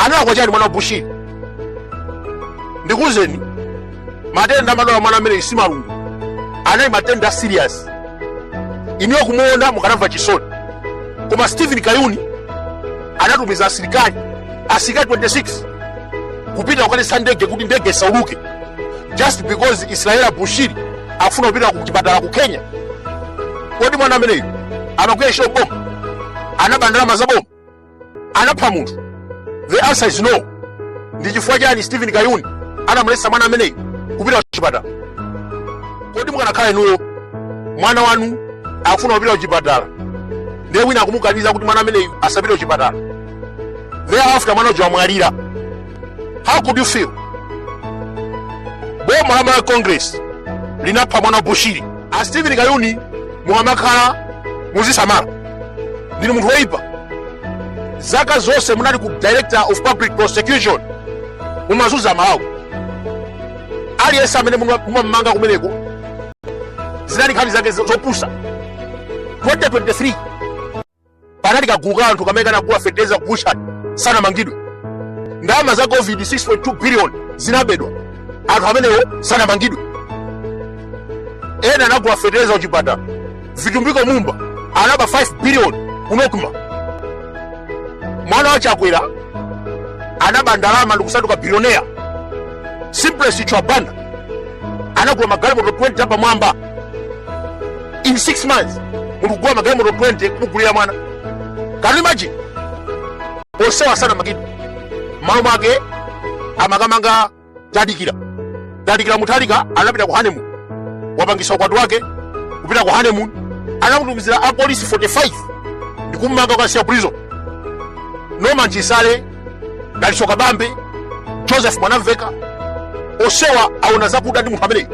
Anakwa chani mwana wa Bushiri? Ndikuzeni matenda malowa mwana amene si malungu. Anali matenda serious. Iniyo kumuona mukanamva chisoni. Koma Stephen Kayuni anatumiza asilikali 26 kupita kukalesa ndege kuti ndege isauluke just because Israel Bushiri afuna kupita kuchipatala ku Kenya. Kodi mwana ameneyo amakwesha bomu, anabandalama za bomu, anapha munthu? The answer is no. Ndi chifukwa chani Stephen Kayuni anamulesa mwana ameneyo kupita kuchipatala? Kodi mukanakhala inuyo mwana wanu afuna kupita kuchipatala ndiye wina akumukaniza kuti mwana ameneyo asapite kuchipatala, thereafter mwana uja wamwalira? How could you feel? Boma la Congress linapha mwana wa Bushiri. A Stephen Kayuni muhamakhala muzisamala. Ndinu munthu woipa. Zaka zonse munali ku Director of Public Prosecution mumazuza mawu. Aliyense amene mumamanga kumeneko zinali nkhani zake zopusa. 2023 panali kagulu ka anthu kamene kanagula fertilizer Bushiri sanamangidwe. Ndalama za COVID 6.2 billion zinabedwa, anthu amenewo sanamangidwe. Ena anagula fertilizer kuchipatala. Vitumbiko Mumba anaba 5 billion kunokuma. Mwana wa Chakwera anaba ndalama ndikusanduka billionaire. Simplest Chwabanda anagula magalimoto 20 hapa mwamba. In 6 months mukugula magalimoto 20 kumugulira mwana. Can you imagine? Osewa sana magidwe. Mawu mwake amakamanga Tadikira Mutalika anapita ku honeymoon. Wapangisa ukwati wake kupita ku honeymoon. Anamutumizira a police 45 ndikumanga kwa prison. Norman Chisale, Daliso Kabambe, Joseph Mwanamveka, Osewa aona zakuda ndi munthu ameneyo.